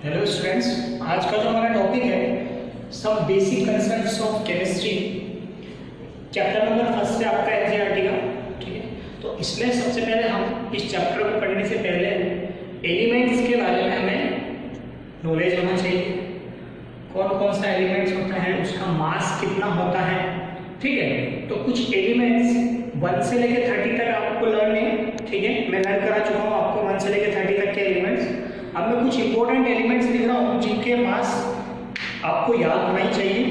Hello students, आज का जो हमारा टॉपिक है सब basic concepts of chemistry, chapter number first से आपका एनसीईआरटी का। ठीक है, तो इसमें सबसे पहले हम इस चैप्टर को पढ़ने से पहले एलिमेंट्स के बारे में हमें नॉलेज होना चाहिए। कौन कौन सा एलिमेंट्स होता है, उसका मास कितना होता है। ठीक है, तो कुछ एलिमेंट्स 1 से लेकर 30 तक आपको लर्न है। ठीक है, मैं लर्न करा चुका हूँ आपको 1 से लेकर 30 तक के एलिमेंट्स। अब मैं कुछ इंपॉर्टेंट एलिमेंट्स लिख रहा हूँ जिनके मास आपको याद होना ही चाहिए।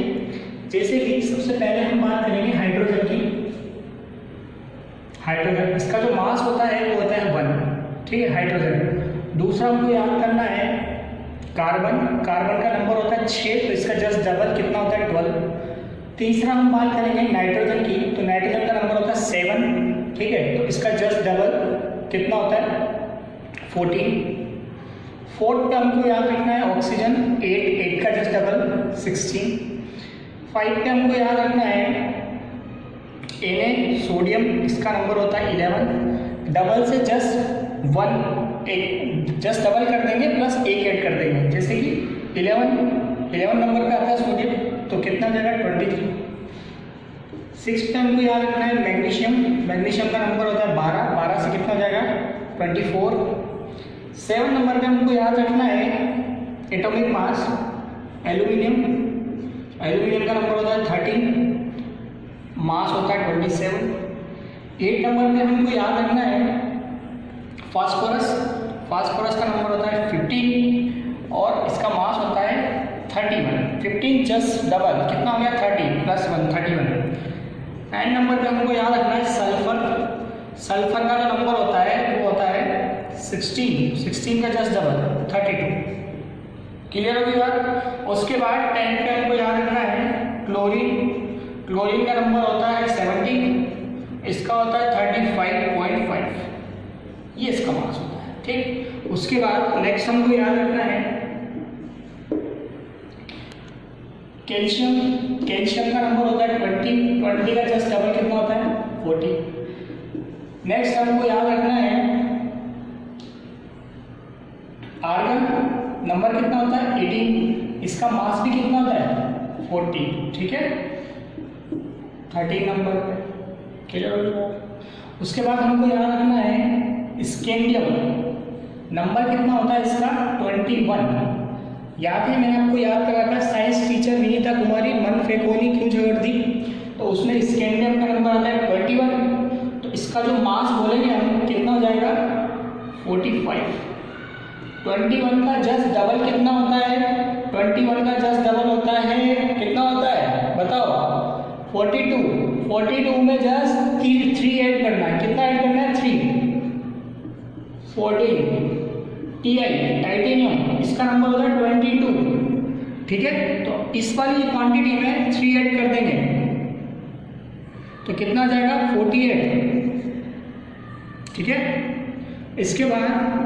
जैसे कि सबसे पहले हम बात करेंगे हाइड्रोजन की। हाइड्रोजन, इसका जो मास होता है वो होता है 1। ठीक है, हाइड्रोजन। दूसरा हमको याद करना है कार्बन। कार्बन का नंबर होता है 6, तो इसका जस्ट डबल कितना होता है 12। तीसरा हम बात करेंगे नाइट्रोजन की, तो नाइट्रोजन का नंबर होता है 7। ठीक है, तो इसका जस्ट डबल कितना होता है 14। फोर्थ पे हमको याद रखना है ऑक्सीजन 8 का जस्ट डबल 16। 5 पे हमको याद रखना है Na सोडियम, इसका नंबर होता है 11। डबल से जस्ट 1 एक जस्ट डबल कर देंगे प्लस 1 ऐड कर देंगे, जैसे कि 11 नंबर पे आता है सोडियम, तो कितना जाएगा 23। 6 पे हमको याद रखना है मैग्नीशियम। मैग्नीशियम का नंबर होता है 12 से कितना हो जाएगा 24। 7 नंबर पे हमको याद रखना है एटॉमिक मास एल्यूमिनियम। एल्यूमिनियम का नंबर होता है 13, मास होता है 27। 8 नंबर पे हमको याद रखना है फास्फोरस। फास्फोरस का नंबर होता है 15 और इसका मास होता है 31। 15 जस्ट डबल कितना हो गया 30 प्लस 1 31। 9 नंबर पे हमको याद रखना है सल्फर। सल्फर का जो नंबर होता है वो होता है 16 का जस्ट डबल 32। क्लियर होगी बात। उसके बाद 10 पे हमको याद रखना है क्लोरीन। क्लोरीन का नंबर होता है 17, इसका होता है 35.5, ये इसका मास होता है। ठीक, उसके बाद नेक्स्ट हमको याद रखना है कैल्शियम। कैल्शियम का नंबर होता है 20 का जस्ट डबल कितना होता है 40। नेक्स्ट हमको याद रखना है आर्गन। नंबर कितना होता है 18, इसका मास भी कितना होता है 40। ठीक है, 13 नंबर पे। क्लियर हो गया। उसके बाद हमको याद रखना है स्कैंडियम। नंबर कितना होता है इसका 21। याद है, मैंने आपको याद करा था साइंस टीचर विनीता कुमारी मन फेकोनी क्यों झगड़ दी, तो उसमें स्कैंडियम का नंबर आता है 21। तो इसका जो मास बोलेंगे हम कितना हो जाएगा 45। 21 का जस्ट डबल कितना होता है 21 का जस्ट डबल होता है कितना होता है बताओ 42। 42 में जस्ट 3 ऐड करना है, कितना ऐड करना है 3। 14 Ti टाइटेनियम, इसका नंबर होता है 22। ठीक है, तो इस वाली क्वांटिटी में 3 ऐड कर देंगे तो कितना जाएगा 48। ठीक है, इसके बाद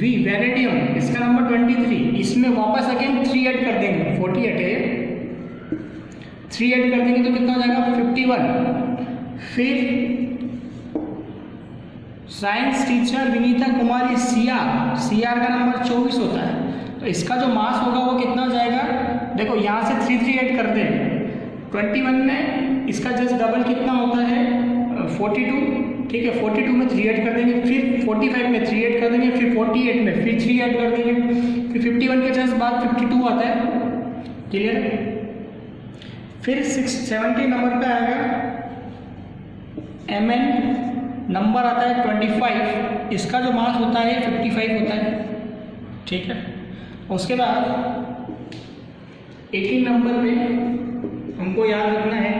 वेनेडियम, इसका नंबर 23, इसमें वापस अगेन 3 ऐड कर देंगे 48 है, 3 ऐड कर देंगे तो कितना हो जाएगा 51। फिर साइंस टीचर विनीता कुमारी सीआर का नंबर 24 होता है, तो इसका जो मास होगा वो कितना हो जाएगा, देखो यहाँ से 3 ऐड कर दें 21 में, इसका जस्ट डबल कितना होता है 42। ठीक है, 42 में 3 ऐड कर देंगे, फिर 45 में 3 ऐड कर देंगे, फिर 48 में फिर 3 ऐड कर देंगे, फिर 51 के जस्ट बाद 52 आता है। क्लियर। फिर 70 नंबर पे आएगा Mn। नंबर आता है 25, इसका जो मास होता है 55 होता है। ठीक है, उसके बाद 18 नंबर पे हमको याद रखना है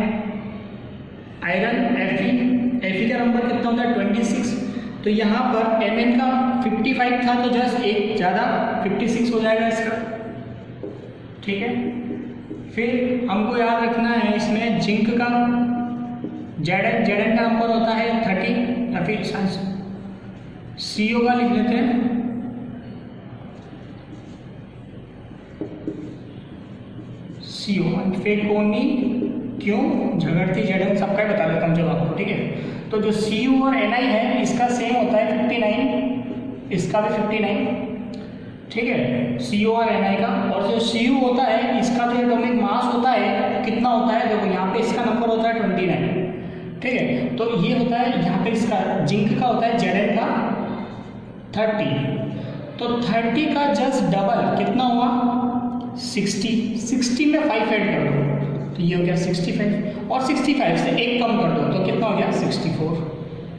आयरन Fe का नंबर कितना होता है 26। तो यहाँ पर Mn का 55 था तो जस्ट एक ज़्यादा 56 हो जाएगा इसका। ठीक है, फिर हमको याद रखना है इसमें जिंक का Zn का नंबर होता है 30, या फिर CO का लिख लेते हैं CO। फेकोनी क्यों झगड़ती Zn सबका ही बता देता हूँ जब आपको। ठीक है, तो जो Cu और Ni है इसका सेम होता है 59, इसका भी 59। ठीक है, CO और Na का। और जो Cu होता है इसका जो एटॉमिक मास होता है कितना होता है, देखो यहाँ पे इसका नंबर होता है 29, ठीक है। तो ये होता है यहाँ पे इसका जिंक का होता है Zn का 30, तो 30 का जस्ट डबल कितना हुआ 60 में 5 ऐड कर दो तो ये हो गया 65, और 65 से 1 कम कर दो तो कितना हो गया 64।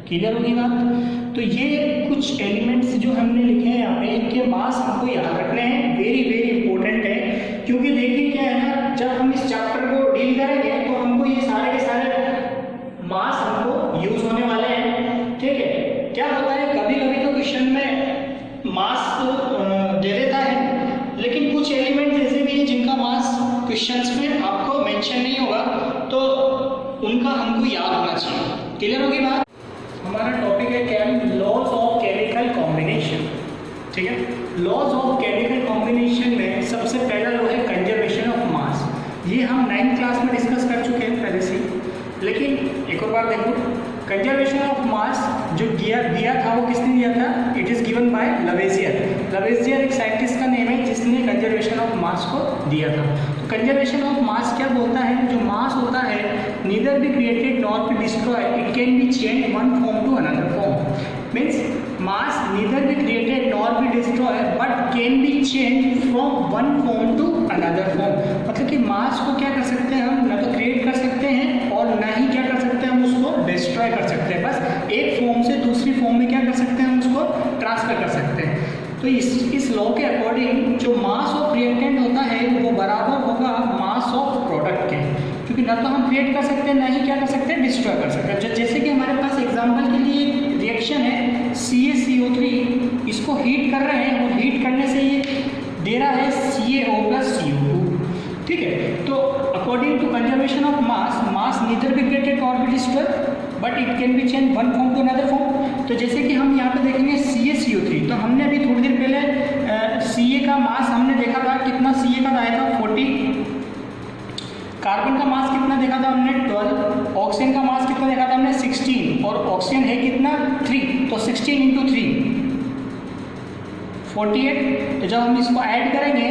क्लियर होगी बात। तो ये कुछ एलिमेंट्स जो हमने लिखे हैं यहाँ पे, इनके मास हमको याद रखने हैं, वेरी वेरी इंपॉर्टेंट है। क्योंकि देखिए क्या है ना, जब हम इस चैप्टर को डील करेंगे तो हमको ये सारे के सारे मास हमको यूज होने वाले हैं, ठीक है। क्या होता है कभी कभी तो क्वेश्चन में मास दे देता है, लेकिन कुछ एलिमेंट ऐसे भी हैं जिनका मास क्वेश्चंस में आपको मेंशन नहीं होगा, तो उनका हमको याद होना चाहिए। क्लियर होगी बात। हमारा टॉपिक है क्या, लॉज ऑफ केमिकल कॉम्बिनेशन, ठीक है। लॉज ऑफ केमिकल कॉम्बिनेशन में सबसे पहला लो है कंजर्वेशन ऑफ मास। ये हम 9th क्लास में डिस्कस कर चुके हैं पहले से, लेकिन एक और बार देखो, कंजर्वेशन ऑफ मास जो दिया था वो किसने दिया था, इट इज़ गिवन बाय लवेजियर। लवेजियर एक साइंटिस्ट का नेम है जिसने कंजर्वेशन ऑफ मास को दिया था। तो कंजर्वेशन ऑफ मास क्या बोलता है, जो मास होता है neither be created not be destroy, it can be change one form to another form. Means mass neither be created not be destroy but can be change from one form to another form. मतलब कि मास को क्या कर सकते हैं हम, ना तो क्रिएट कर सकते हैं और ना ही क्या कर सकते हैं हम उसको डिस्ट्रॉय कर सकते हैं। बस एक फॉर्म से दूसरी फॉर्म में क्या कर सकते हैं हम उसको ट्रांसफर कर सकते हैं। तो इस लॉ के अकॉर्डिंग जो मास ऑफ रिएक्टेंट होता है वो बराबर होगा मास ऑफ प्रोडक्ट के, क्योंकि ना तो हम क्रिएट कर सकते हैं ना ही क्या कर सकते हैं डिस्ट्रॉय कर सकते हैं। जैसे कि हमारे पास एग्जांपल के लिए एक रिएक्शन है CaCO3, इसको हीट कर रहे हैं और हीट करने से ये दे रहा है CaO + CO2, ठीक है। तो according to conservation of mass, mass neither be created not be destroy but it can be change one form to another form. तो जैसे कि हम यहाँ पे देखेंगे CaCO3, तो हमने अभी थोड़ी देर पहले Ca का मास हमने देखा था, कितना Ca का आया था 40, कार्बन का मास कितना देखा था हमने 12, ऑक्सीजन का मास कितना देखा था हमने 16, और ऑक्सीजन है कितना 3, तो 16 × 3 48। तो जब हम इसको ऐड करेंगे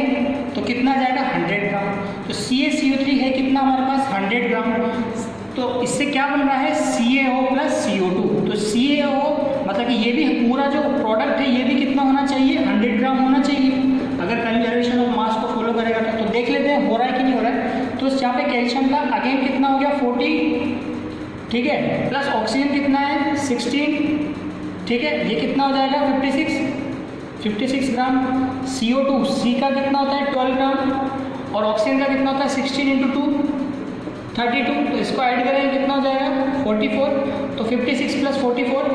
तो कितना जाएगा 100 ग्राम। तो CaCO3 है कितना हमारे पास 100 ग्राम। तो इससे क्या बन रहा है CaO + CO2। तो CaO मतलब कि ये भी पूरा जो प्रोडक्ट है ये भी कितना होना चाहिए 100 ग्राम होना चाहिए, अगर कंजर्वेशन ऑफ मास को फॉलो करेगा तो देख लेते हैं हो रहा है कि नहीं हो रहा है। तो यहाँ पे कैल्शियम का अगेन कितना हो गया 40, ठीक है, प्लस ऑक्सीजन कितना है 16, ठीक है, ये कितना हो जाएगा 56 ग्राम। CO2 C का कितना होता है 12 ग्राम, और ऑक्सीजन का कितना होता है 16 × 2 32। तो इसको ऐड करेंगे कितना हो जाएगा 44। तो 56 + 44,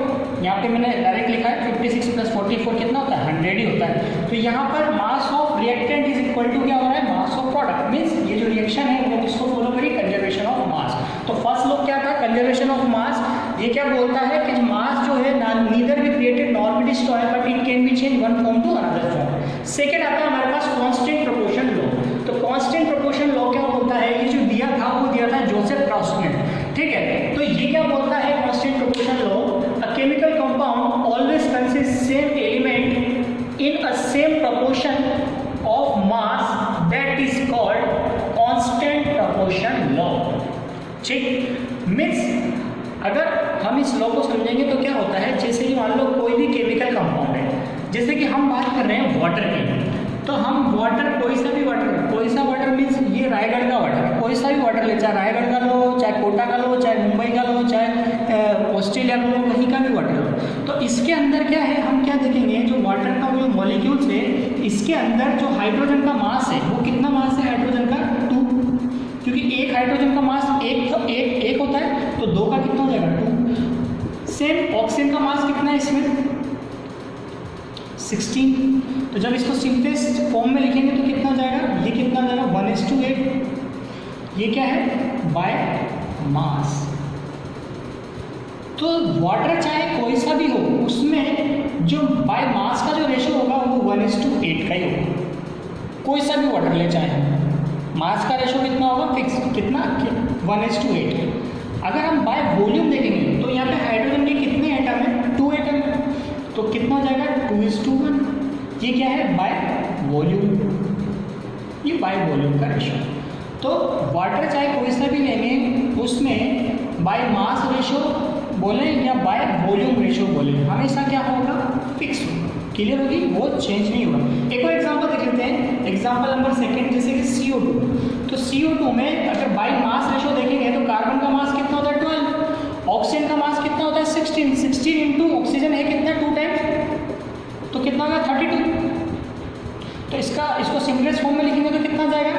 यहाँ पे मैंने डायरेक्ट लिखा है 56 + 44 कितना होता है 100 ही होता है। तो यहाँ पर mass of reactant is equal to क्या हो रहा है मास ऑफ प्रोडक्ट। मीन्स ये जो रिएक्शन है वो किसको फॉलो करी, कंजर्वेशन ऑफ मास। तो फर्स्ट लॉ क्या था कंजर्वेशन ऑफ मास, ये क्या बोलता है कि मास जो है neither be created not be destroyed but it can be change one form to another form. Second आता है हमारे पास कांस्टेंट प्रोपोर्शन लॉ। तो कांस्टेंट प्रोपोर्शन लॉ क्या बोलता है, ये जो दिया था वो दिया था जोसेफ प्रॉस्ट ने, ठीक है। तो ये क्या बोलता है constant proportion law, a chemical compound always consist same element in a same proportion of mass, that is called constant proportion law, ठीक। मीन्स अगर हम इस लॉ को समझेंगे तो क्या होता है, जैसे कि मान लो कोई भी केमिकल कंपाउंड है, जैसे कि हम बात कर रहे हैं वाटर की, तो हम वाटर कोई सा वाटर मीन्स ये रायगढ़ का वाटर, कोई सा भी वाटर ले, चाहे रायगढ़ का लो, चाहे कोटा का लो, चाहे मुंबई का लो, चाहे ऑस्ट्रेलिया का लो, कहीं का भी वाटर लो। तो इसके अंदर क्या है, हम क्या देखेंगे, जो वाटर का जो मॉलिक्यूल्स है इसके अंदर जो हाइड्रोजन का मास है वो कितना मास है हाइड्रोजन का 2, क्योंकि एक हाइड्रोजन का मास एक होता है, तो 2 का कितना हो जाएगा 2। सेम ऑक्सीजन का मास कितना है इसमें 16। तो जब इसको सिंपलेस्ट फॉर्म में लिखेंगे तो कितना हो जाएगा, ये कितना हो जाएगा 1:8। ये क्या है बाय मास। तो वाटर चाहे कोई सा भी हो उसमें जो बाय मास का जो रेशो होगा वो 1:8 का ही होगा। कोई सा भी वाटर ले चाहे, मास का रेशो कितना होगा फिक्स, कितना 1:8। अगर हम बाय वॉल्यूम देखेंगे तो यहाँ पे हाइड्रोजन के कितने एटम है 2 एटम, तो कितना हो जाएगा 2:1। ये क्या है, बाय वॉल्यूम, ये बाय वॉल्यूम का रेशो। तो वाटर चाहे कोई सा भी लेंगे उसमें बाय मास रेशो बोले या बाय वॉल्यूम रेशो बोले, हमेशा क्या होगा, फिक्स होगा। क्लियर होगी, वो चेंज नहीं होगा। एक और एग्जांपल देख लेते हैं, एग्जांपल नंबर सेकंड, जैसे कि CO2। तो CO2 में अगर बाय मास रेशो देखेंगे तो कार्बन का मास कितना होता है 12, ऑक्सीजन का मास कितना होता है 16, 16 इंटू ऑक्सीजन है कितना 2 टाइम्स, तो कितना होगा 32। तो इसको सिम्पलेस्ट फॉर्म में लिखेंगे तो कितना जाएगा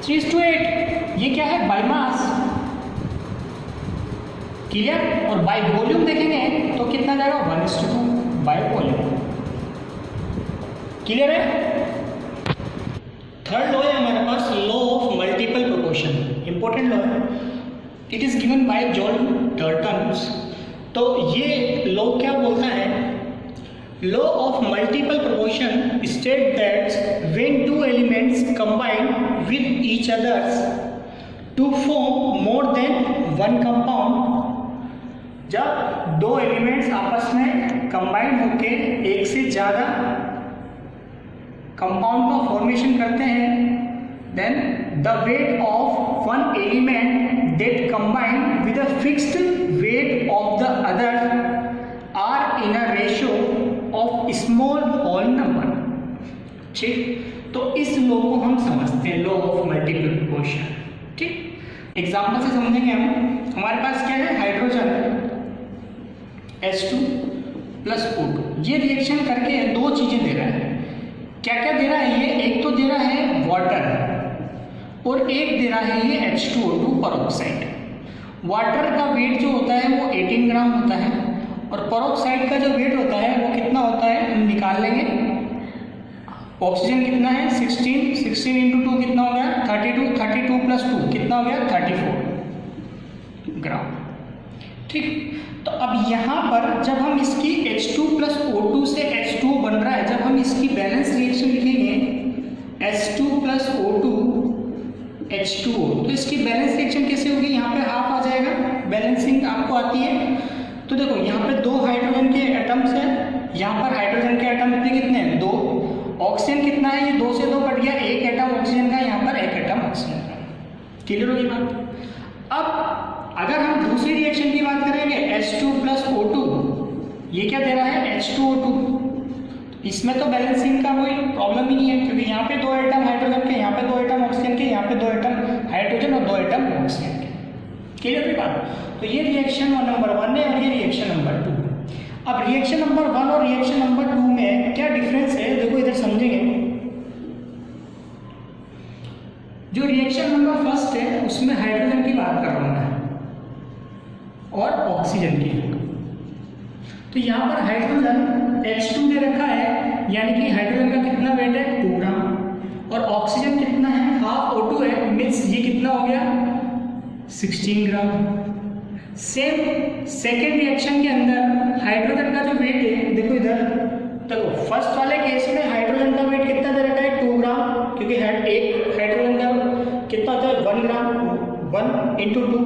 3:8। ये क्या है, बाय मास। क्लियर। और बाय वॉल्यूम देखेंगे तो कितना जाएगा 1:2 बाय वॉल्यूम। क्लियर है। थर्ड लॉ है हमारे पास, law of multiple proportion, important law है। It is given by John Dalton. तो ये लॉ क्या बोलता है, law of multiple proportion state that when two elements combine with each others to form more than one compound, जब दो elements आपस में कंबाइन होके एक से ज़्यादा कंपाउंड का फॉर्मेशन करते हैं, then the weight of one element that combine with a fixed weight of the other are in a ratio of small whole number. ठीक, तो इस लॉ को हम समझते हैं, लॉ ऑफ मल्टीपल प्रोपोर्शन। ठीक, एग्जांपल से समझेंगे हम। हमारे पास क्या है, हाइड्रोजन H2 प्लस O2, ये रिएक्शन करके दो चीजें दे रहा है। क्या क्या दे रहा है ये, एक तो दे रहा है वाटर और एक दे रहा है ये H2O2 पेरोक्साइड। वाटर का वेट जो होता है वो 18 ग्राम होता है और पेरोक्साइड का जो वेट होता है वो कितना होता है, हम निकाल लेंगे। ऑक्सीजन कितना है 16, 16 इंटू 2 कितना हो गया 32, 32 प्लस 2 कितना हो गया 34 ग्राम। ठीक, तो अब यहाँ पर जब हम इसकी H2 प्लस O2 से H2O बन रहा है, जब हम इसकी बैलेंस रिएक्शन लिखेंगे H2 प्लस O2 H2O, तो इसकी बैलेंस रिएक्शन कैसे होगी, यहाँ पे हाफ आ जाएगा। बैलेंसिंग आपको आती है। तो देखो यहाँ पे दो हाइड्रोजन के एटम्स हैं, यहाँ पर हाइड्रोजन के एटम कितने हैं 2, ऑक्सीजन कितना है ये 2 से 2 कट गया, एक एटम ऑक्सीजन का, यहाँ पर एक एटम ऑक्सीजन का। क्लियर होगी बात। अब अगर हम दूसरी रिएक्शन की बात करेंगे H2 प्लस O2, ये क्या दे रहा है H2O2। इसमें तो बैलेंसिंग का कोई प्रॉब्लम ही नहीं है, क्योंकि यहाँ पे 2 एटम हाइड्रोजन के, यहाँ पे 2 एटम ऑक्सीजन के, यहाँ पे 2 एटम हाइड्रोजन और 2 एटम ऑक्सीजन के। क्लियर है बात। तो ये रिएक्शन नंबर 1 है और ये रिएक्शन नंबर 2। अब रिएक्शन नंबर 1 और रिएक्शन नंबर 2 में क्या डिफरेंस है, देखो इधर समझेंगे। जो रिएक्शन नंबर फर्स्ट है उसमें हाइड्रोजन की बात कर रहा हूँ मैं और ऑक्सीजन की। तो यहाँ पर हाइड्रोजन H2 दे रखा है, यानी कि हाइड्रोजन का कितना वेट है 2 ग्राम और ऑक्सीजन कितना है हाफ O2 है, मीन्स ये कितना हो गया 16 ग्राम। सेम सेकेंड रिएक्शन के अंदर हाइड्रोजन का जो वेट है, देखो इधर, देखो फर्स्ट वाले केस में हाइड्रोजन का वेट कितना दे रखा है 2 ग्राम, क्योंकि एक हाइड्रोजन का कितना होता है 1 ग्राम, 1 इंटू 2।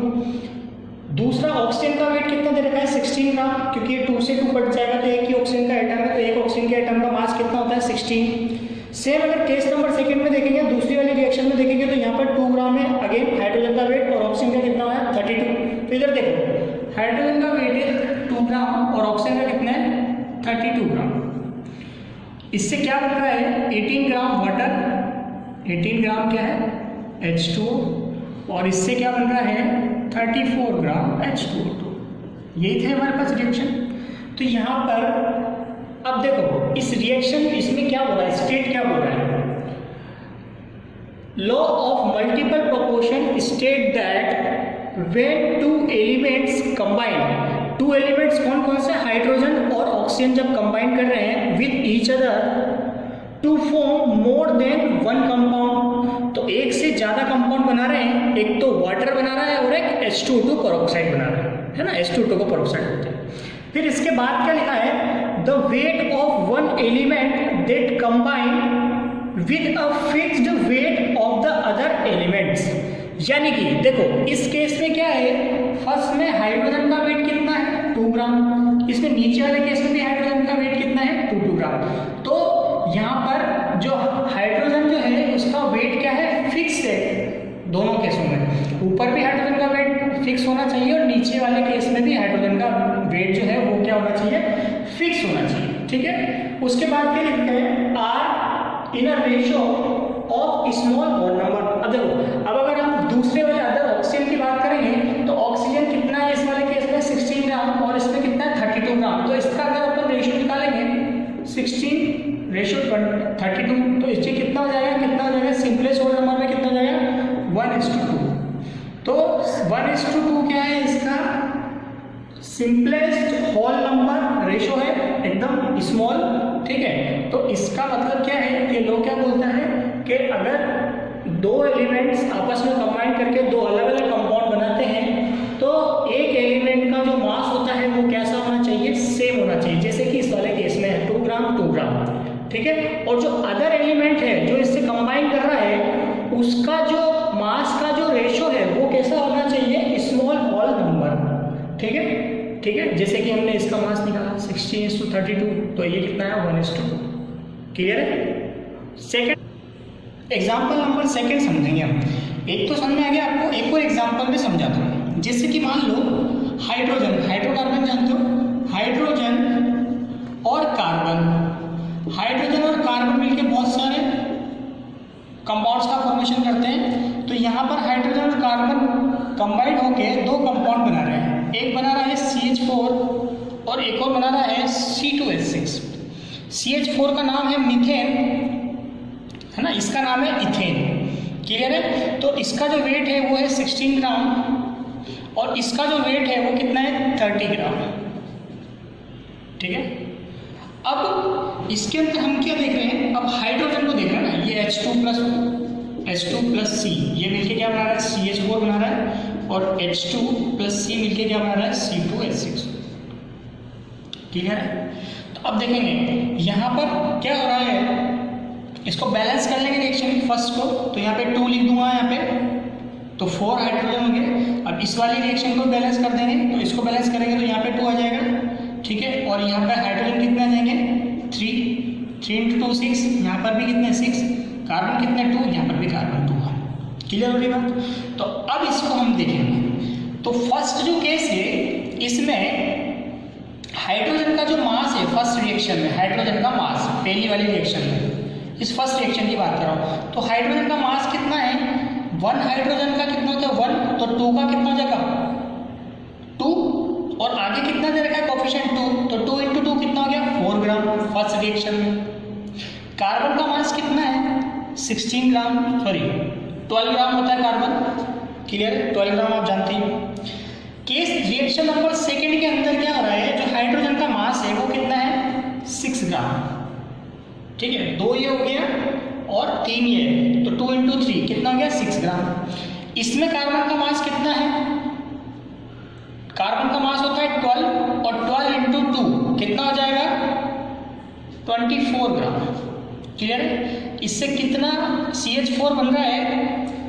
दूसरा ऑक्सीजन का वेट कितना दे रखा है 16 ग्राम, क्योंकि 2 से 2 कट जाएगा तो एक ही ऑक्सीजन का एटम है, तो एक ऑक्सीजन के एटम का मास कितना होता है 16। सेम अगर केस नंबर सेकंड में देखेंगे, दूसरी वाली रिएक्शन में देखेंगे तो यहाँ पर 2 ग्राम है अगेन हाइड्रोजन का वेट और ऑक्सीजन का कितना है 32। तो इधर देखो हाइड्रोजन का वेट है 2 ग्राम और ऑक्सीजन का कितना है 32 ग्राम। इससे क्या बन रहा है 18 ग्राम वाटर, 18 ग्राम क्या है H2O, और इससे क्या बन रहा है 34 ग्राम H2O2। यही थे हमारे पास रिएक्शन। तो यहाँ पर अब देखो इस रिएक्शन, इसमें क्या बोल रहा है, स्टेट क्या बोल रहा है, law of multiple proportion state that when two elements combine, 2 elements कौन कौन से, हाइड्रोजन और ऑक्सीजन जब कंबाइन कर रहे हैं with each other to form more than 1 compound, तो एक से ज्यादा कंपाउंड बना रहे हैं, एक तो वाटर बना रहा है और एक H2O2 पेरोक्साइड बना रहा है ना, H2O2 को पेरोक्साइड बोलते हैं। फिर इसके बाद क्या लिखा है, the weight of 1 element that combine with a fixed weight of the other elements. यानी कि देखो इस केस में क्या है, फर्स्ट में हाइड्रोजन का वेट कितना है 2 ग्राम, इसमें नीचे वाले केस में भी हाइड्रोजन का वेट कितना है 2 ग्राम। तो यहाँ पर जो हाइड्रोजन जो है उसका वेट क्या है फिक्स है दोनों केसों में, ऊपर भी हाइड्रोजन का वेट फिक्स होना चाहिए और नीचे वाले केस में भी हाइड्रोजन का वेट जो है वो क्या होना चाहिए फिक्स होना चाहिए। ठीक है, उसके बाद क्या लिखते हैं are in a ratio of small bond number. अब देखो, अब अगर हम दूसरे वाले अदर ऑक्सीजन की बात करेंगे तो ऑक्सीजन कितना है इस वाले केस में 16 ग्राम और इसमें कितना है 32 ग्राम। तो इसका अगर अपन रेशियो निकालेंगे 16 रेशियो 32 तो इससे कितना हो जाएगा सिंपलेस्ट होल नंबर में कितना हो जाएगा 1:2। तो 1:2 क्या है इसका सिंपलेस्ट होल नंबर रेशियो है एकदम स्मॉल। ठीक है, तो इसका मतलब क्या है ये लोग क्या बोलता है कि अगर दो एलिमेंट्स आपस में कंबाइन करके दो अलग अलग कंपाउंड बनाते हैं तो एक एलिमेंट का जो मास होता है वो कैसा होना चाहिए सेम होना चाहिए, जैसे कि इस वाले केस में है 2 ग्राम। ठीक है, और जो अदर एलिमेंट है जो इससे कंबाइन कर रहा है उसका जो मास का जो रेशियो है वो कैसा होना चाहिए स्मॉल होल नंबर। ठीक है, जैसे कि हमने इसका मास निकाला 16:32 तो ये कितना है 1:2। क्लियर है। सेकंड एग्जांपल नंबर सेकंड समझेंगे हम। एक तो समझ में आ गया आपको, एक और एग्जांपल में समझाता हूँ। जैसे कि मान लो हाइड्रोजन जानते हो, हाइड्रोजन और कार्बन मिलके बहुत सारे कंपाउंड्स का फॉर्मेशन करते हैं। तो यहाँ पर हाइड्रोजन और कार्बन कंबाइंड होके दो कंपाउंड बना रहे हैं, एक बना रहा है CH4 और एक और बना रहा है C2H6। CH4 का नाम है मीथेन है ना, इसका नाम है इथेन। क्लियर है। तो इसका जो वेट है वो है 16 ग्राम और इसका जो वेट है वो कितना है 30 ग्राम। ठीक है, अब इसके अंदर हम क्या देख रहे हैं, अब हाइड्रोजन को देख रहे हैं ना, ये H2 प्लस C ये मिलके क्या बना रहा है CH4 बना रहा है और H2 प्लस C मिलके क्या बना रहा है C2H6। ठीक है, तो अब देखेंगे यहाँ पर क्या हो रहा है, इसको बैलेंस कर लेंगे रिएक्शन फर्स्ट को, तो यहाँ पे 2 लिख दूंगा यहाँ पे, तो 4 हाइड्रोजन हो गए। अब इस वाली रिएक्शन को बैलेंस कर देंगे, तो इसको बैलेंस करेंगे तो यहाँ पे 2 आ जाएगा। ठीक है, और यहाँ पे हाइड्रोजन कितना आ जाएंगे 3 × 2 6, यहाँ पर भी कितने 6, कार्बन कितने 2, यहाँ पर भी कार्बन 2 है। क्लियर हो रही बात। तो अब इसको हम देखेंगे। तो फर्स्ट जो केस है इसमें हाइड्रोजन का जो मास है फर्स्ट रिएक्शन में, हाइड्रोजन का मास पहली वाली रिएक्शन में, इस फर्स्ट रिएक्शन की बात कर रहा हूँ, तो हाइड्रोजन का मास कितना है 1 हाइड्रोजन का कितना होता है 1, तो 2 का कितना हो जाएगा 2 और आगे कितना दे रखा है कोफिशिएंट 2, तो 2 × 2 कितना हो गया 4 ग्राम फर्स्ट रिएक्शन में। कार्बन का मास कितना है 16 ग्राम, सॉरी 12 ग्राम होता है कार्बन। क्लियर है, 12 ग्राम आप जानते हैं। केस रिएक्शन नंबर सेकंड के अंदर क्या हो रहा है, जो हाइड्रोजन का मास है वो कितना है 6 ग्राम। ठीक है, 2 ये हो गया और 3 ये, तो 2 × 3 कितना हो गया 6 ग्राम। इसमें कार्बन का मास कितना है, कार्बन का मास होता है 12 और 12 × 2 कितना हो जाएगा 24 ग्राम। क्लियर है, इससे कितना CH4 बन रहा है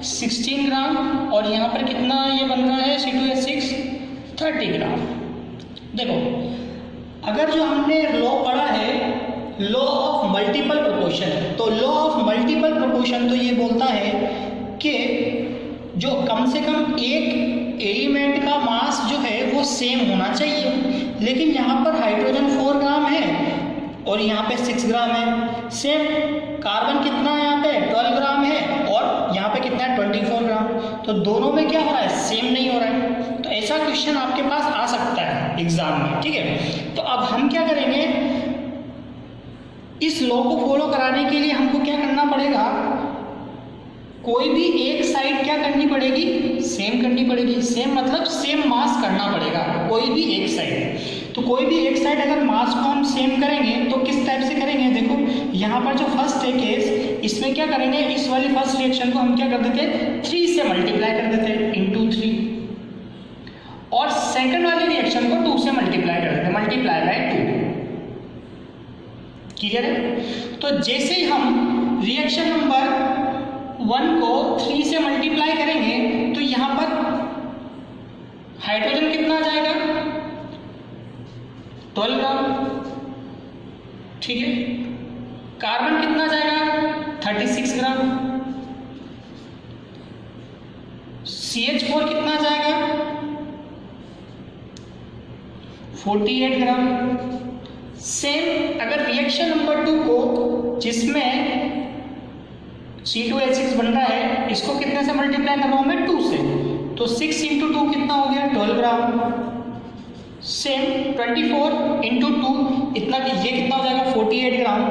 16 ग्राम और यहाँ पर कितना ये बन रहा है C2H6 30 ग्राम। देखो अगर जो हमने लॉ पढ़ा है लॉ ऑफ मल्टीपल प्रोपोर्शन, तो लॉ ऑफ मल्टीपल प्रोपोर्शन तो ये बोलता है कि जो कम से कम एक एलिमेंट का मास जो है वो सेम होना चाहिए, लेकिन यहाँ पर हाइड्रोजन 4 ग्राम है और यहाँ पे 6 ग्राम है, सेम कार्बन कितना है यहाँ पे 12 ग्राम है और यहाँ पे कितना है 24 ग्राम, तो दोनों में क्या हो रहा है सेम नहीं हो रहा है। तो ऐसा क्वेश्चन आपके पास आ सकता है एग्जाम में। ठीक है, तो अब हम क्या करेंगे, इस लॉ को फॉलो कराने के लिए हमको क्या करना पड़ेगा, कोई भी एक साइड क्या करनी पड़ेगी सेम करनी पड़ेगी। सेम मतलब सेम मास करना पड़ेगा कोई भी एक साइड। तो कोई भी एक साइड अगर मास को हम सेम करेंगे तो किस टाइप से करेंगे, देखो यहाँ पर जो फर्स्ट है केस, इसमें क्या करेंगे, इस वाली फर्स्ट रिएक्शन को हम क्या कर देते 3 से मल्टीप्लाई कर देते × 3 और सेकंड वाली रिएक्शन को 2 से मल्टीप्लाई कर देते मल्टीप्लाई बाय 2। क्लियर है। तो जैसे ही हम रिएक्शन नंबर 1 को 3 से मल्टीप्लाई करेंगे तो यहाँ पर हाइड्रोजन कितना आ जाएगा 12 ग्राम, ठीक है। कार्बन कितना जाएगा 36 ग्राम, CH4 कितना जाएगा 48 ग्राम। सेम अगर रिएक्शन नंबर 2 को जिसमें C2H6 बन रहा है, इसको कितने से मल्टीप्लाई कर रहा हूं मैं 2 से, तो 6 इंटू 2 कितना हो गया 12 ग्राम। सेम 24 इंटू 2 इतना, ये कितना हो जाएगा 48 ग्राम,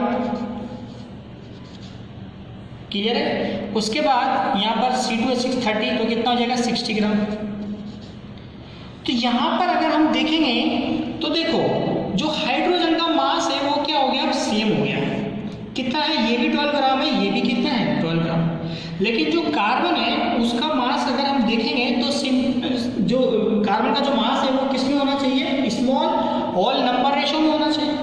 क्लियर है। उसके बाद यहाँ पर C2H6 30, तो कितना हो जाएगा 60 ग्राम। तो यहाँ पर अगर हम देखेंगे तो देखो जो हाइड्रोजन का मास है वो क्या हो गया, अब सेम हो गया, कितना है, ये भी 12 ग्राम है, ये भी कितना है 12 ग्राम। लेकिन जो कार्बन है उसका मास अगर हम देखेंगे तो जो कार्बन का जो मास है वो किस में होना चाहिए, स्मॉल होल नंबर रेशो में होना चाहिए।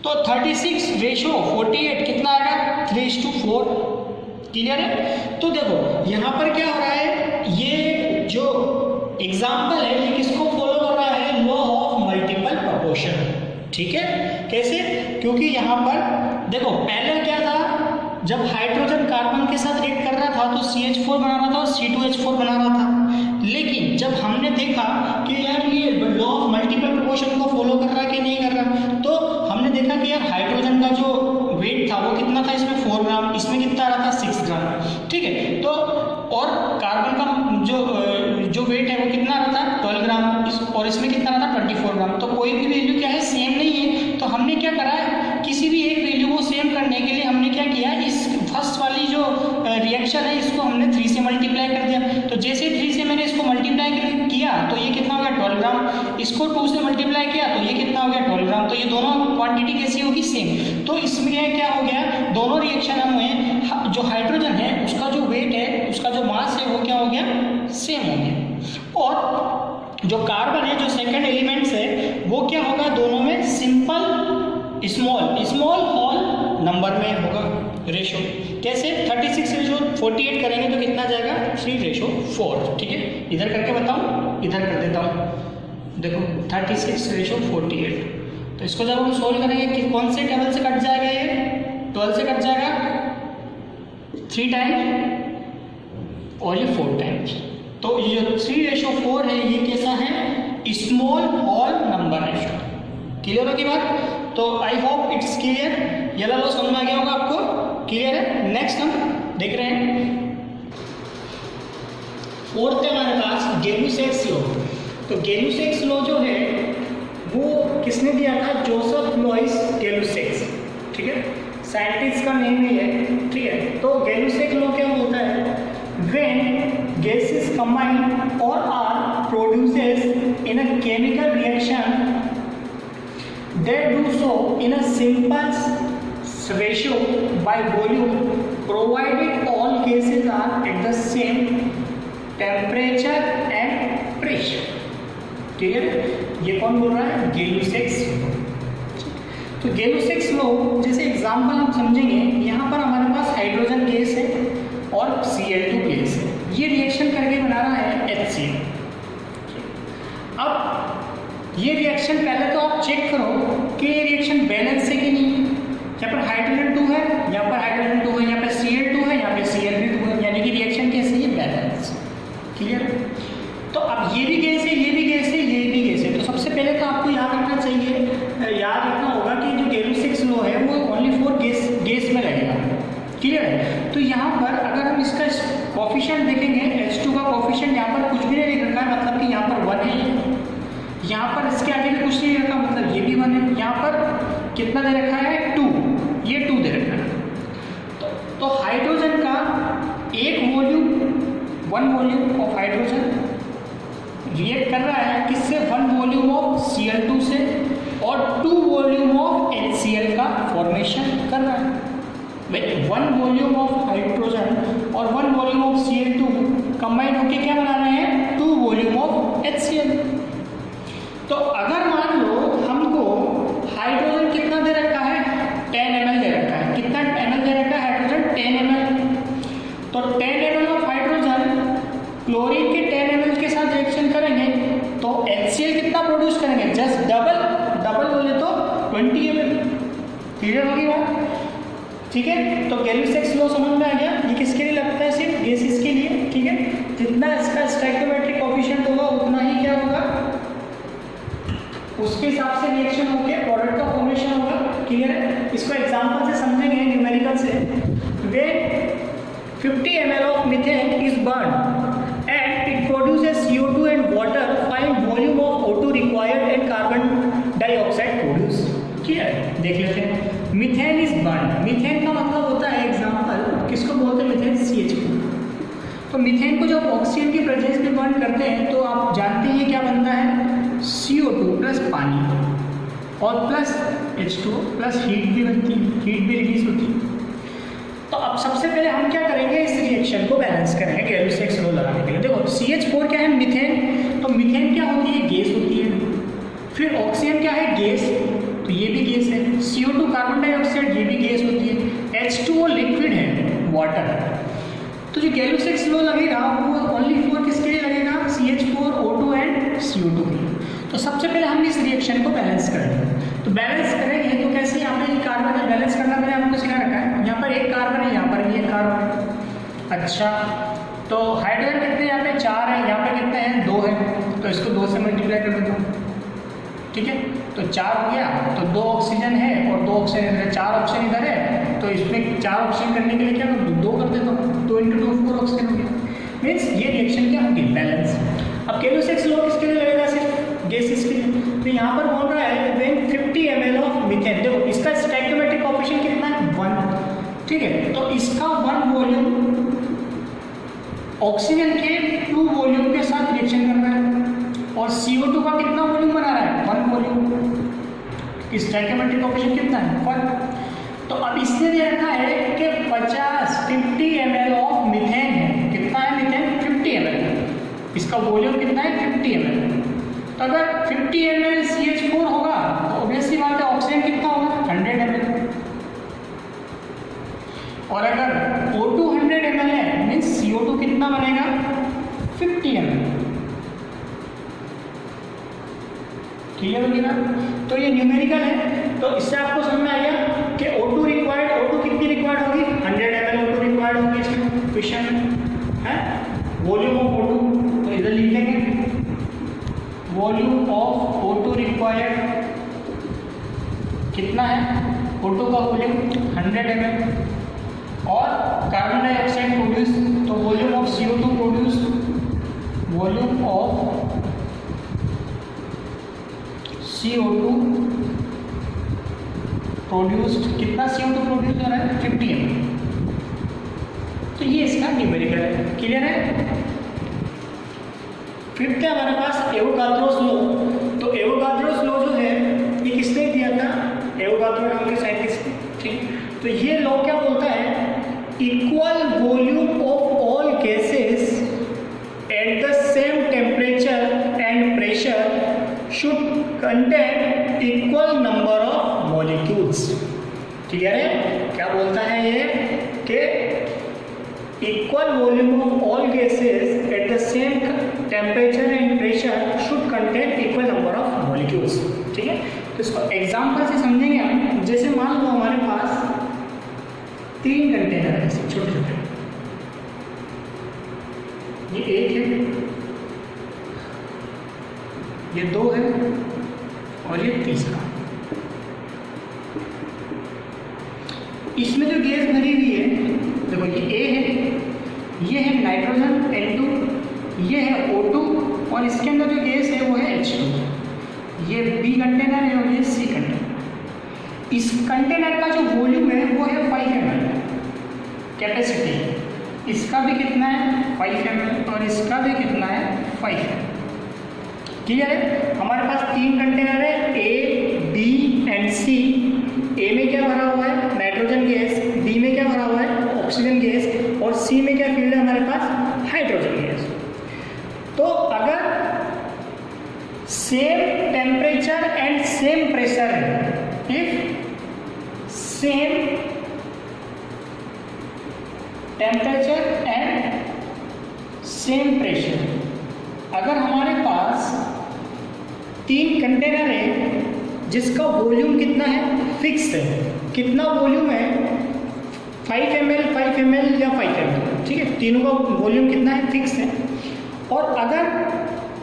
तो 36 रेशो 48 कितना आएगा 3:4, क्लियर है। तो देखो यहाँ पर क्या हो रहा है, ये जो एग्जाम्पल है ये किसको फॉलो कर रहा है, लॉ ऑफ मल्टीपल प्रोपोर्शन, ठीक है। कैसे, क्योंकि यहाँ पर देखो पहले क्या था, जब हाइड्रोजन कार्बन के साथ रिएक्ट कर रहा था तो CH4 बना रहा था और C2H4 बना रहा था। लेकिन जब हमने देखा कि यार ये लॉ ऑफ मल्टीपल प्रोपोर्शन को फॉलो कर रहा है कि नहीं कर रहा, तो हमने देखा कि यार हाइड्रोजन का जो वेट था वो कितना था, इसमें 4 ग्राम, इसमें कितना आ रहा था 6 ग्राम, ठीक है। तो और कार्बन का जो वेट है वो कितना आ रहा था 12 ग्राम, और इसमें कितना आ रहा था 24 ग्राम। तो कोई भी वैल्यू क्या है, सेम नहीं है। तो हमने क्या करा है, किसी भी एक वैल्यू को सेम करने के लिए हमने क्या किया, इस फर्स्ट वाली जो रिएक्शन है इसको हमने 3 से मल्टीप्लाई कर दिया। तो जैसे 3 से मैंने इसको मल्टीप्लाई किया तो ये कितना हो गया 12 ग्राम, इसको 2 से मल्टीप्लाई किया तो ये कितना हो गया 12 ग्राम। तो ये दोनों क्वांटिटी कैसी होगी, सेम। तो इसमें क्या हो गया, दोनों रिएक्शन में जो हाइड्रोजन है उसका जो वेट है, उसका जो मास है वो क्या हो गया, सेम हो गया। और जो कार्बन है, जो सेकंड एलिमेंट्स है, वो क्या होगा, दोनों में सिंपल स्मॉल होल नंबर में होगा रेशो। कैसे, 36 रेशो 48 करेंगे तो कितना जाएगा 3:4, ठीक है। इधर करके बताऊं, इधर कर देता हूं, देखो 36 रेशो 48। तो इसको जब हम सोल्व करेंगे कि कौन से टेबल से कट जाएगा, ये 12 से कट जाएगा 3 टाइम और ये 4 टाइम्स। तो ये जो 3:4 है ये कैसा है, small whole number ratio. Clear होगी बात। तो आई होप इट्स क्लियर, ये लो समझ में आ गया होगा आपको, क्लियर है। नेक्स्ट हम देख रहे हैं 4th है हमारे पास गै-लुसैक्स लॉ। तो गै-लुसैक्स लॉ जो है वो किसने दिया था, जोसेफ लुईस गै-लुसैक्स, ठीक है, साइंटिस्ट का नेम ही है, ठीक है। तो गै-लुसैक्स लॉ क्या होता है, when gases combine or are produced in a chemical reaction they do so in a simple ratio by volume provided all gases are at the same temperature and pressure, clear है। ये कौन बोल रहा है, गै-लुसैक्स। तो गै-लुसैक्स लॉ जैसे example हम समझेंगे, यहाँ पर हमारे पास हाइड्रोजन गैस है और Cl2 गैस है, ये रिएक्शन करके बना रहा है HCl। अब ये रिएक्शन पहले तो आप चेक करो कि ये रिएक्शन बैलेंस है कि नहीं। यहाँ पर हाइड्रोजन 2 है, यहाँ पर हाइड्रोजन 2 है, यहाँ पर Cl2 है, यहाँ पे Cl2 है, यानी कि रिएक्शन कैसी है, बैलेंस, क्लियर। तो अब ये भी गैस है, ये भी गैस है, ये भी गैस है। तो सबसे पहले तो आपको याद रखना चाहिए, याद रखना होगा कि जो गै-लुसैक्स लॉ है वो ओनली फॉर गैस में लगेगा, क्लियर है। तो यहाँ पर अगर हम इसका कोफिशिएंट देखेंगे, H2 का कोफिशिएंट यहाँ पर कुछ भी नहीं लिख रखा है, मतलब कि यहाँ पर 1 है, यहाँ पर इसके आगे भी कुछ नहीं रखा, मतलब ये भी 1 है। यहाँ पर कितना दे रखा है 2, ये 2 दे रखा है। तो हाइड्रोजन का एक volume, 1 volume of hydrogen react कर रहा है किससे, 1 वॉल्यूम ऑफ Cl2 से, और 2 वॉल्यूम ऑफ HCl का फॉर्मेशन कर रहा है। 1 वॉल्यूम ऑफ हाइड्रोजन और 1 वॉल्यूम ऑफ Cl2 कंबाइन होकर क्या बना रहे हैं, 2 वॉल्यूम ऑफ HCl। तो अगर मान लो हमको हाइड्रोजन कितना दे रखा है, 10 ml दे रखा है, कितना ml दे रखा है हाइड्रोजन, 10 ml। तो 10 ml ऑफ हाइड्रोजन क्लोरीन के 10 ml के साथ रिएक्शन करेंगे तो HCl कितना प्रोड्यूस करेंगे, जस्ट डबल 20 ml। क्लियर होगी बात? ठीक है, तो गैलिलियो लॉ समझ में आ गया। ये किसके लिए लगता है? सिर्फ गैसेस के लिए। ठीक है, जितना इसका स्टोइकियोमेट्रिक कोएफिशिएंट होगा उतना ही क्या होगा, उसके हिसाब से रिएक्शन होके प्रोडक्ट का फॉर्मेशन होगा। क्लियर है? इसको एग्जांपल से समझेंगे, न्यूमेरिकल से। When 50 ml of methane is burned and it produces CO2 and water, find volume of O2 required and carbon dioxide produced। ठीक है, देख लेते हैं। मीथेन इज बर्न, मीथेन का मतलब होता है, एग्जांपल किसको बोलते हैं? Methane, CH4। तो मीथेन को जब ऑक्सीजन की प्रेजेंस में बर्न करते हैं तो आप जानते हैं क्या बनता है? CO2 प्लस पानी और प्लस H2O प्लस हीट भी बनती है, हीट भी रिलीज होती है। तो अब सबसे पहले हम क्या करेंगे? इस रिएक्शन को बैलेंस करेंगे गैलिलियो लॉ लगाने के लिए। देखो CH4 क्या है? मीथेन। तो मीथेन क्या होती है? गैस होती है। फिर ऑक्सीजन क्या है? गैस, तो ये भी गैस है। CO2 कार्बन डाइऑक्साइड, ये भी गैस होती है। H2O लिक्विड है, वाटर। तो जो गैलिलियो लॉ लगेगा वो ओनली फॉर किसके लिए लगेगा? CH4, O2 एंड CO2 के लिए। तो सबसे पहले हम इस रिएक्शन को बैलेंस करेंगे। तो बैलेंस करेंगे तो कैसे? यहाँ पे कार्बन है, बैलेंस करना मैंने आपको सिखा रखा है। यहाँ पर एक कार्बन है, यहाँ पर भी एक कार्बन है। अच्छा, तो हाइड्रोजन कितने? यहाँ पे 4 है, यहाँ पे कितने हैं? 2 है। तो इसको 2 से मल्टीप्लाई कर देता हूँ। ठीक है, तो 4 हो गया, तो 2 ऑक्सीजन है और 2 ऑक्सीजन इधर है, 4 ऑक्सीजन इधर है। तो इसमें 4 ऑक्सीजन करने के लिए क्या करूँ? 2 कर देता हूँ। 2 × 2 4 ऑक्सीजन हो गया। मीन्स ये रिएक्शन क्या होगी? बैलेंस। अब गैलिलियो लॉ किसके लिए लगेगा? सिर्फ गैसेस के लिए। तो यहाँ पर बोल रहा है व्हेन 50 ml ऑफ मीथेन, देखो इसका स्टोइकियोमेट्रिक कोएफिशिएंट कितना है? 1। ठीक है, तो इसका 1 वॉल्यूम ऑक्सीजन के 2 वॉल्यूम के साथ रिएक्शन कर रहा है और CO2 का कितना वॉल्यूम बना रहा है? 1 वॉल्यूम। स्टोइकियोमेट्रिक कोएफिशिएंट कितना है? 1। तो अब इसने दे रखा है कि 50 ml ऑफ मीथेन है। कितना है मीथेन? 50 ml। इसका वॉल्यूम कितना है? 50 ml। तो अगर 50 ml CH4 होगा तो ऑब्वियसली बात है ऑक्सीजन कितना होगा? 100 ml। और अगर O2 100 ml है मीन्स CO2 कितना बनेगा? 50 ml। क्लियर होगी ना? तो ये न्यूमेरिकल है, तो इससे आपको समझ में आ गया कि O2 रिक्वायर्ड, O2 कितनी रिक्वायर्ड होगी? 100 ml O2 रिक्वायर्ड होगी इसमें क्वेश्चन में है। वॉल्यूम ऑफ O2 तो इधर लिख लेंगे, वॉल्यूम ऑफ O2 रिक्वायर्ड कितना है? O2 का वॉल्यूम 100 ml। और कार्बन डाइऑक्साइड प्रोड्यूस, तो volume of CO2 produce, volume of CO2 produced, कितना CO2 प्रोड्यूस हो रहा है? 50 ml। तो ये इसका न्यूमेरिकल है। क्लियर है? फिर क्या हमारे पास? एवोगाद्रोस लॉ। तो एवोगाद्रोस लॉ जो है ये किसने दिया था? एवोगाद्रो नाम के साइंटिस्ट। ठीक, तो ये लॉ क्या बोलता है? Equal volume of all gases at the same temperature and pressure should contain equal number of molecules. Clear है? क्या बोलता है ये कि equal volume of all gases at the same temperature and pressure should contain equal number of molecules. ठीक है, तो इसको एग्जांपल से समझेंगे हम। जैसे मान लो हमारे पास 3 कंटेनर है, जैसे छोटे छोटे, ये 1 है, ये 2 है और ये 3रा। इसमें जो गैस भरी हुई है, देखो ये A है, ये है नाइट्रोजन N2, ये है O2 और इसके अंदर जो गैस है वो है H2। ये B कंटेनर है और ये C कंटेनर। इस कंटेनर का जो वॉल्यूम है वो है 5 ml कैपेसिटी। इसका भी कितना है? 5 ml और इसका भी कितना है? 5 ml। क्लियर है? हमारे पास 3 कंटेनर है, A, B and C। A में क्या भरा हुआ है? Nitrogen gas. B में क्या भरा हुआ है? Oxygen gas. और C में क्या फील्ड है हमारे पास? Hydrogen gas. तो अगर same temperature and same pressure है, if same temperature and same pressure, अगर हमारे पास 3 कंटेनर है जिसका वॉल्यूम कितना है, फिक्स है। कितना वॉल्यूम है, 5 ml, 5 ml या 5 ml, ठीक है, तीनों का वॉल्यूम कितना है, फिक्स है। और अगर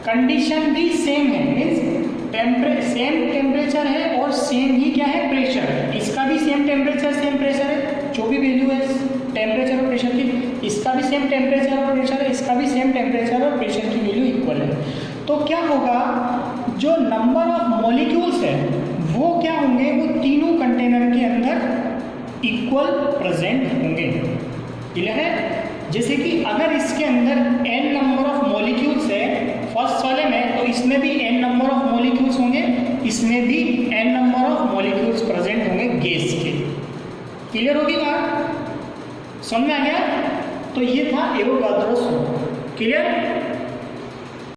कंडीशन भी सेम है, मीन्स सेम टेम्परेचर है और सेम ही क्या है, प्रेशर है, इसका भी सेम टेम्परेचर सेम प्रेशर है, जो भी वैल्यू है टेम्परेचर और प्रेशर की, इसका भी सेम टेम्परेचर और प्रेशर है, इसका भी सेम टेम्परेचर और प्रेशर की वैल्यू इक्वल है, तो क्या होगा, जो नंबर ऑफ मॉलिक्यूल्स है वो क्या होंगे, वो तीनों कंटेनर के अंदर इक्वल प्रेजेंट होंगे। क्लियर है? जैसे कि अगर इसके अंदर n नंबर ऑफ मॉलिक्यूल्स है फर्स्ट वाले में, तो इसमें भी n नंबर ऑफ मॉलिक्यूल्स होंगे, इसमें भी n number of molecules present होंगे गैस के। क्लियर होगी बात? समझ में आ गया? तो ये था एवोगाड्रोस लॉ। क्लियर?